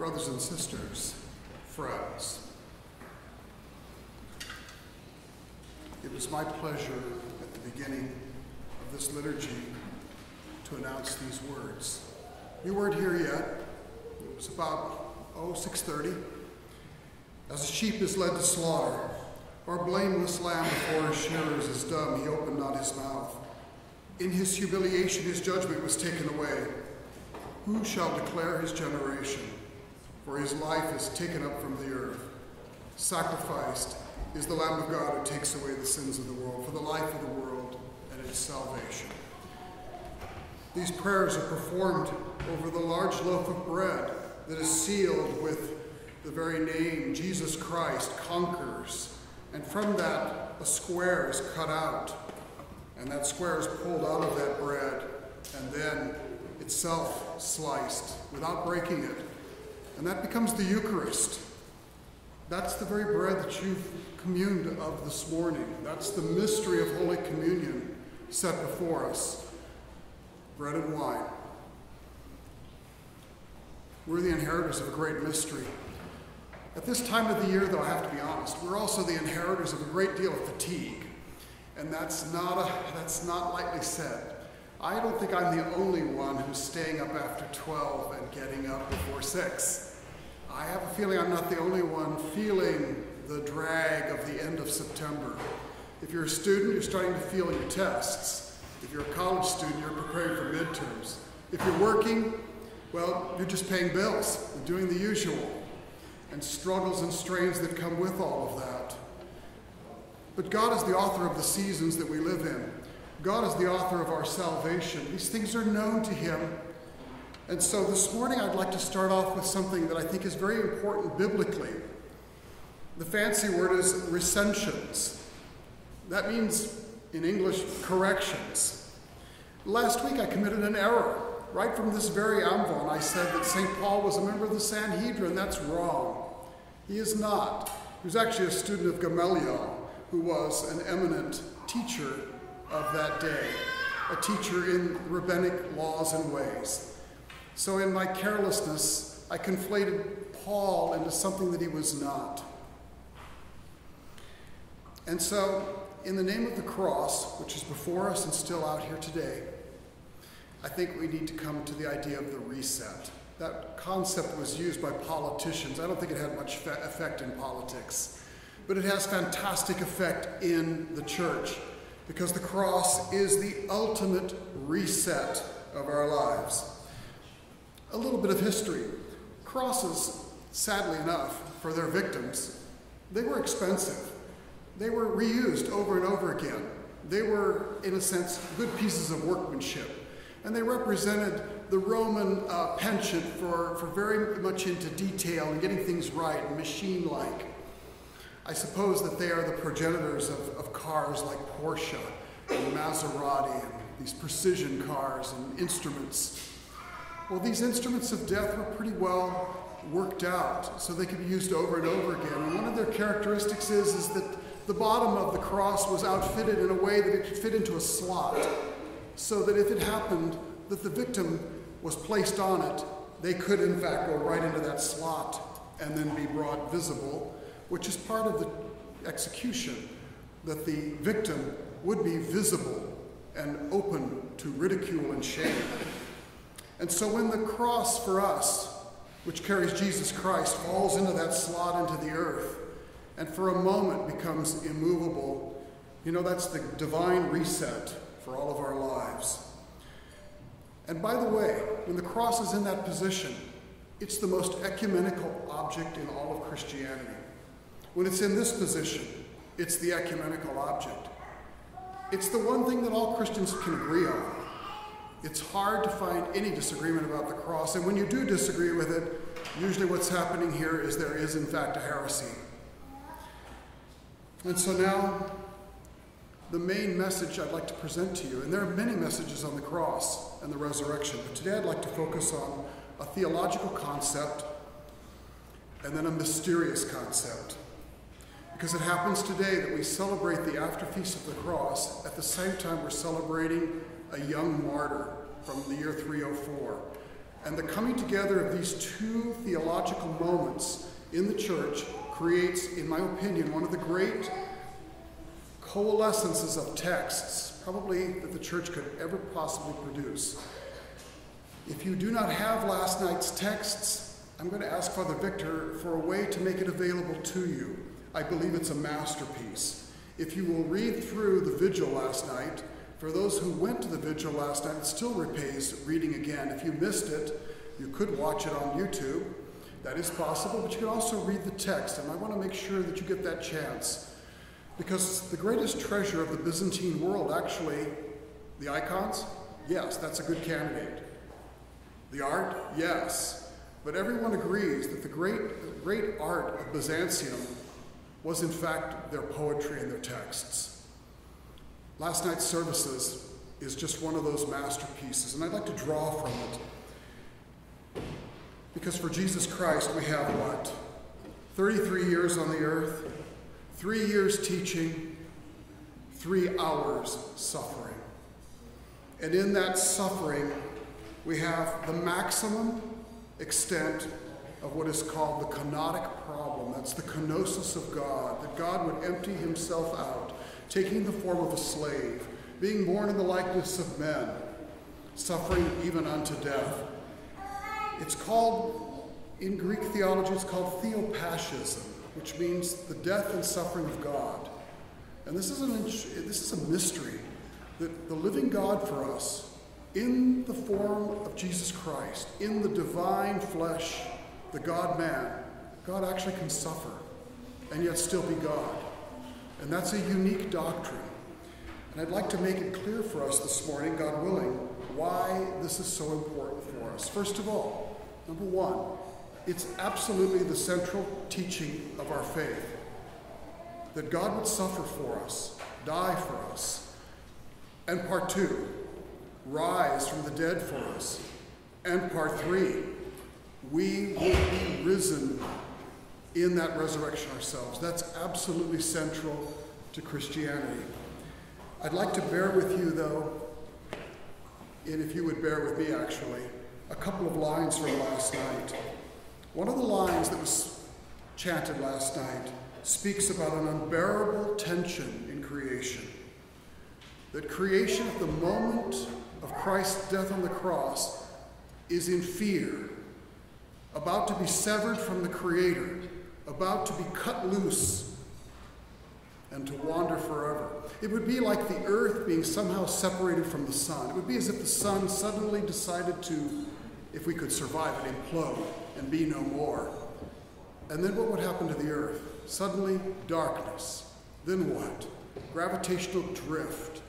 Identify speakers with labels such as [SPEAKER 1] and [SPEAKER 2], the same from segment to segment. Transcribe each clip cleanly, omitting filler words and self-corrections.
[SPEAKER 1] brothers and sisters, friends. It was my pleasure at the beginning of this liturgy to announce these words. You weren't here yet. It was about, 6:30. As a sheep is led to slaughter, or a blameless lamb before his shearers is dumb, he opened not his mouth. In his humiliation, his judgment was taken away. Who shall declare his generation? For his life is taken up from the earth. Sacrificed is the Lamb of God who takes away the sins of the world, for the life of the world and its salvation. These prayers are performed over the large loaf of bread that is sealed with the very name, Jesus Christ conquers. And from that, a square is cut out. And that square is pulled out of that bread and then itself sliced without breaking it. And that becomes the Eucharist. That's the very bread that you've communed of this morning. That's the mystery of Holy Communion set before us. Bread and wine. We're the inheritors of a great mystery. At this time of the year, though, I have to be honest, we're also the inheritors of a great deal of fatigue. And that's not lightly said. I don't think I'm the only one who's staying up after 12 and getting up before 6. I have a feeling I'm not the only one feeling the drag of the end of September. If you're a student, you're starting to feel your tests. If you're a college student, you're preparing for midterms. If you're working, well, you're just paying bills and doing the usual, and struggles and strains that come with all of that. But God is the author of the seasons that we live in. God is the author of our salvation. These things are known to him. And so this morning I'd like to start off with something that I think is very important biblically. The fancy word is recensions. That means, in English, corrections. Last week I committed an error. Right from this very ambon, I said that St. Paul was a member of the Sanhedrin. That's wrong. He is not. He was actually a student of Gamaliel, who was an eminent teacher of that day, a teacher in rabbinic laws and ways. So in my carelessness, I conflated Paul into something that he was not. And so, in the name of the cross, which is before us and still out here today, I think we need to come to the idea of the reset. That concept was used by politicians. I don't think it had much effect in politics, but it has fantastic effect in the church because the cross is the ultimate reset of our lives. A little bit of history. Crosses, sadly enough, for their victims, they were expensive. They were reused over and over again. They were, in a sense, good pieces of workmanship. And they represented the Roman penchant for very much into detail and getting things right and machine-like. I suppose that they are the progenitors of cars like Porsche and Maserati and these precision cars and instruments. Well, these instruments of death were pretty well worked out so they could be used over and over again. And one of their characteristics is that the bottom of the cross was outfitted in a way that it could fit into a slot, so that if it happened that the victim was placed on it, they could in fact go right into that slot and then be brought visible, which is part of the execution, that the victim would be visible and open to ridicule and shame. And so when the cross for us, which carries Jesus Christ, falls into that slot into the earth, and for a moment becomes immovable, that's the divine reset for all of our lives. And by the way, when the cross is in that position, it's the most ecumenical object in all of Christianity. When it's in this position, it's the ecumenical object. It's the one thing that all Christians can agree on. It's hard to find any disagreement about the cross, and when you do disagree with it, usually what's happening here is there is in fact a heresy. And so now, the main message I'd like to present to you, and there are many messages on the cross and the resurrection, but today I'd like to focus on a theological concept and then a mysterious concept. Because it happens today that we celebrate the afterfeast of the cross at the same time we're celebrating a young martyr from the year 304. And the coming together of these two theological moments in the church creates, in my opinion, one of the great coalescences of texts, probably that the church could ever possibly produce. If you do not have last night's texts, I'm going to ask Father Victor for a way to make it available to you. I believe it's a masterpiece. If you will read through the vigil last night, for those who went to the vigil last night, it still repays reading again. If you missed it, you could watch it on YouTube. That is possible, but you can also read the text, and I want to make sure that you get that chance. Because the greatest treasure of the Byzantine world, actually, the icons, yes, that's a good candidate. The art, yes. But everyone agrees that the great art of Byzantium was in fact their poetry and their texts. Last night's services is just one of those masterpieces, and I'd like to draw from it. Because for Jesus Christ, we have what? 33 years on the earth, 3 years teaching, 3 hours suffering. And in that suffering, we have the maximum extent of what is called the kenotic problem. That's the kenosis of God, that God would empty himself out, taking the form of a slave, being born in the likeness of men, suffering even unto death. It's called, in Greek theology, it's called theopashism, which means the death and suffering of God. And this is a mystery, that the living God for us, in the form of Jesus Christ, in the divine flesh, the God-man, God actually can suffer and yet still be God. And that's a unique doctrine. And I'd like to make it clear for us this morning, God willing, why this is so important for us. First of all, number one, it's absolutely the central teaching of our faith, that God would suffer for us, die for us. And part two, rise from the dead for us. And part three, we will be risen in that resurrection ourselves. That's absolutely central to Christianity. I'd like to bear with you, though, and if you would bear with me, actually, a couple of lines from last night. One of the lines that was chanted last night speaks about an unbearable tension in creation. That creation at the moment of Christ's death on the cross is in fear, about to be severed from the Creator, about to be cut loose and to wander forever. It would be like the earth being somehow separated from the sun. It would be as if the sun suddenly decided to, if we could survive it, implode and be no more. And then what would happen to the earth? Suddenly, darkness. Then what? Gravitational drift.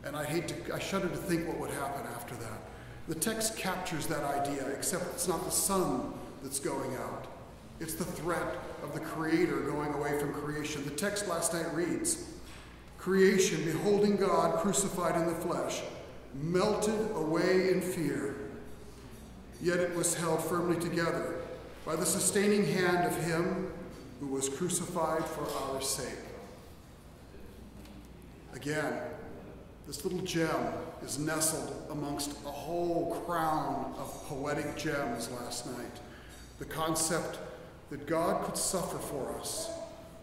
[SPEAKER 1] And I shudder to think what would happen after that. The text captures that idea, except it's not the sun that's going out. It's the threat of the Creator going away from creation. The text last night reads, creation, beholding God crucified in the flesh, melted away in fear. Yet it was held firmly together by the sustaining hand of him who was crucified for our sake. Again, this little gem is nestled amongst a whole crown of poetic gems last night. The concept that God could suffer for us,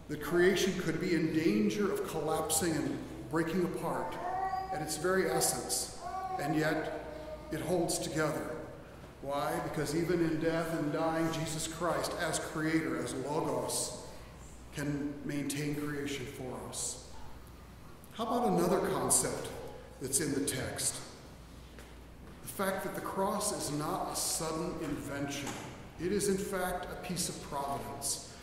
[SPEAKER 1] that creation could be in danger of collapsing and breaking apart at its very essence, and yet it holds together. Why? Because even in death and dying, Jesus Christ, as Creator, as Logos, can maintain creation for us. How about another concept that's in the text? The fact that the cross is not a sudden invention. It is, in fact, a piece of providence.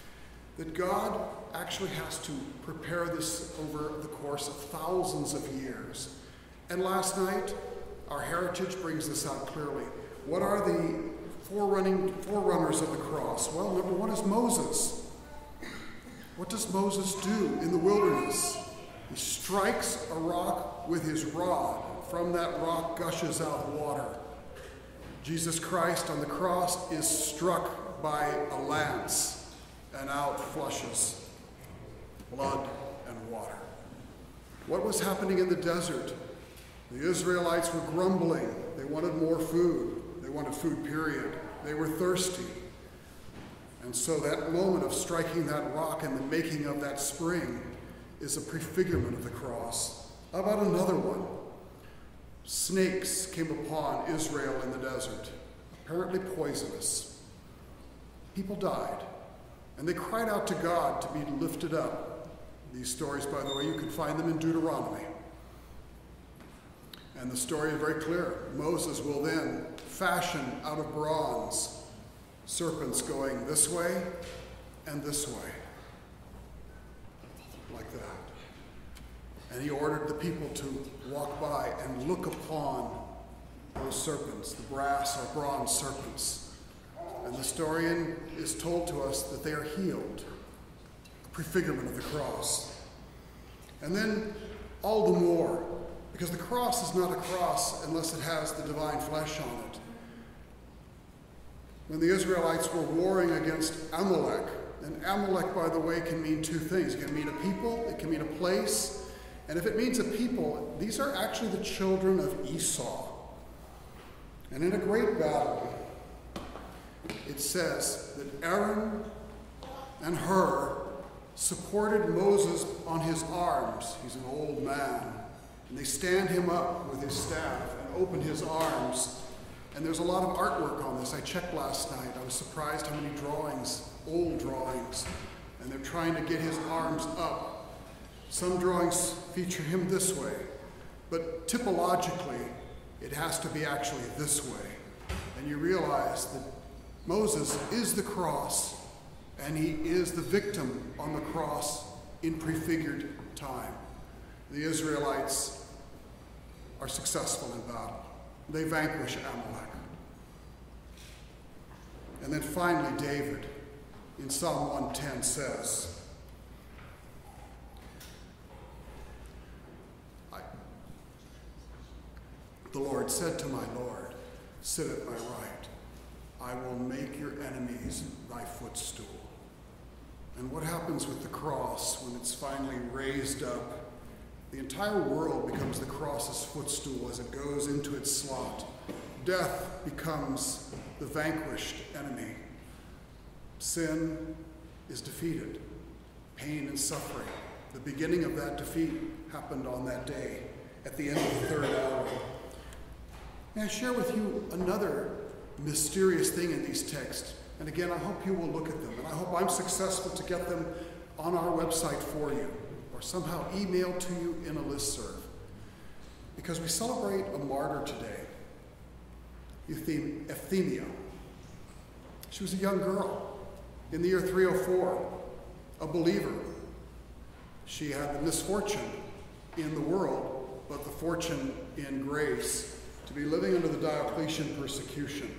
[SPEAKER 1] That God actually has to prepare this over the course of thousands of years. And last night, our heritage brings this out clearly. What are the forerunners of the cross? Well, number one is Moses. What does Moses do in the wilderness? He strikes a rock with his rod. From that rock gushes out water. Jesus Christ on the cross is struck by a lance, and out flushes blood and water. What was happening in the desert? The Israelites were grumbling. They wanted more food. They They wanted food, period. They were thirsty. And so that moment of striking that rock and the making of that spring is a prefigurement of the cross. How about another one? Snakes came upon Israel in the desert, apparently poisonous. People died, and they cried out to God to be lifted up. These stories, by the way, you can find them in Deuteronomy. And the story is very clear. Moses will then fashion out of bronze serpents going this way and this way, like that. And he ordered the people to walk by and look upon those serpents, the brass or bronze serpents. And the historian is told to us that they are healed, a prefigurement of the cross. And then all the more, because the cross is not a cross unless it has the divine flesh on it. When the Israelites were warring against Amalek, and Amalek, by the way, can mean two things. It can mean a people, it can mean a place, and if it means a people, these are actually the children of Esau. And in a great battle, it says that Aaron and Hur supported Moses on his arms. He's an old man. And they stand him up with his staff and open his arms. And there's a lot of artwork on this. I checked last night. I was surprised how many drawings, old drawings. And they're trying to get his arms up. Some drawings feature him this way. But typologically, it has to be actually this way. And you realize that Moses is the cross, and he is the victim on the cross in prefigured time. The Israelites are successful in battle. They vanquish Amalek. And then finally, David, in Psalm 110, says, the Lord said to my Lord, sit at my right. I will make your enemies thy footstool. And what happens with the cross when it's finally raised up? The entire world becomes the cross's footstool as it goes into its slot. Death becomes the vanquished enemy. Sin is defeated. Pain and suffering. The beginning of that defeat happened on that day, at the end of the third hour. May I share with you another mysterious thing in these texts? And again, I hope you will look at them, and I hope I'm successful to get them on our website for you, or somehow emailed to you in a listserv. Because we celebrate a martyr today, Euphemia. She was a young girl in the year 304, a believer. She had the misfortune in the world, but the fortune in grace to be living under the Diocletian persecution.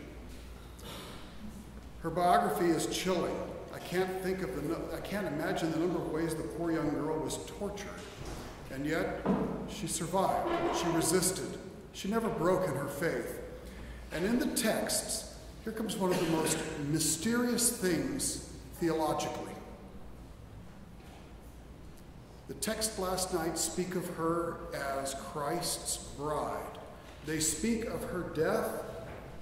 [SPEAKER 1] Her biography is chilling. I can't imagine the number of ways the poor young girl was tortured. And yet, she survived. She resisted. She never broke in her faith. And in the texts, here comes one of the most mysterious things theologically. The text last night speak of her as Christ's bride. They speak of her death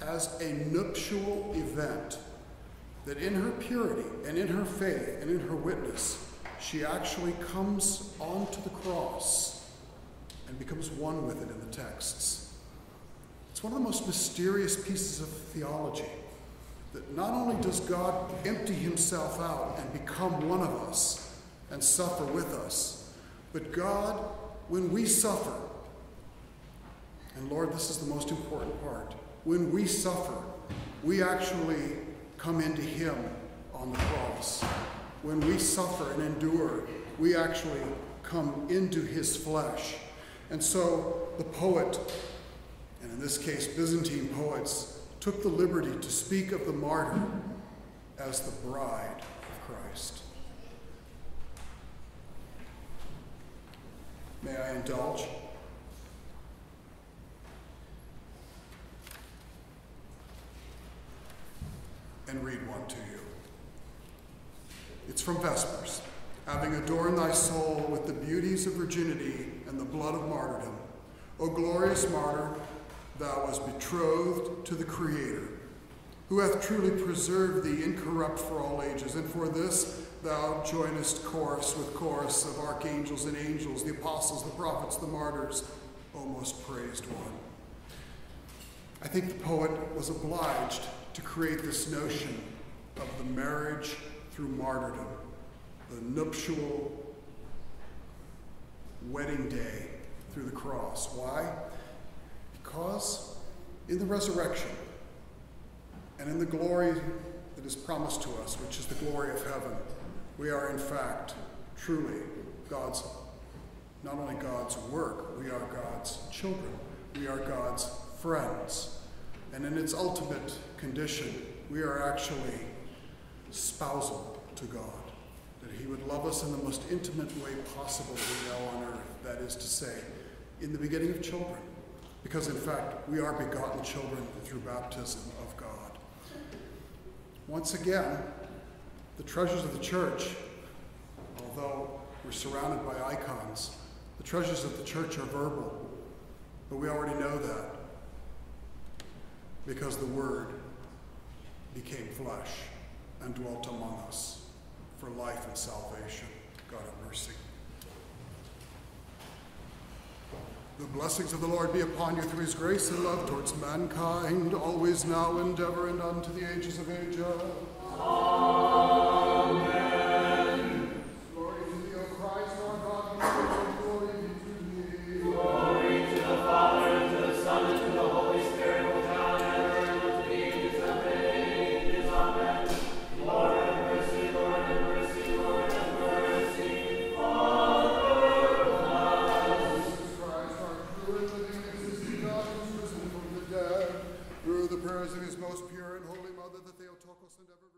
[SPEAKER 1] as a nuptial event, that in her purity and in her faith and in her witness, she actually comes onto the cross and becomes one with it in the texts. It's one of the most mysterious pieces of theology, that not only does God empty himself out and become one of us and suffer with us, but God, when we suffer, and Lord, this is the most important part, when we suffer, we actually come into him on the cross. When we suffer and endure, we actually come into his flesh. And so the poet, and in this case Byzantine poets, took the liberty to speak of the martyr as the bride of Christ. May I indulge? And read one to you. It's from Vespers. Having adorned thy soul with the beauties of virginity and the blood of martyrdom, O glorious martyr, thou wast betrothed to the Creator, who hath truly preserved thee incorrupt for all ages, and for this thou joinest chorus with chorus of archangels and angels, the apostles, the prophets, the martyrs, O most praised one. I think the poet was obliged to create this notion of the marriage through martyrdom, the nuptial wedding day through the cross. Why? Because in the resurrection and in the glory that is promised to us, which is the glory of heaven, we are in fact truly God's, not only God's work, we are God's children. We are God's friends. And in its ultimate condition, we are actually spousal to God. That he would love us in the most intimate way possible we know on earth. That is to say, in the beginning of children. Because in fact, we are begotten children through baptism of God. Once again, the treasures of the church, although we're surrounded by icons, the treasures of the church are verbal. But we already know that because the Word became flesh and dwelt among us for life and salvation. God have mercy. The blessings of the Lord be upon you through his grace and love towards mankind, always, now, and ever, and unto the ages of ages. Amen. Glory to thee, O Christ, our God, and glory be to thee. Glory to the Father, and to the Son, and to the Holy Spirit, both now and ever, and unto the ages of ages. Amen. Lord have mercy, Lord have mercy, Lord have mercy. Through the prayers of his most pure and holy mother, the Theotokos and ever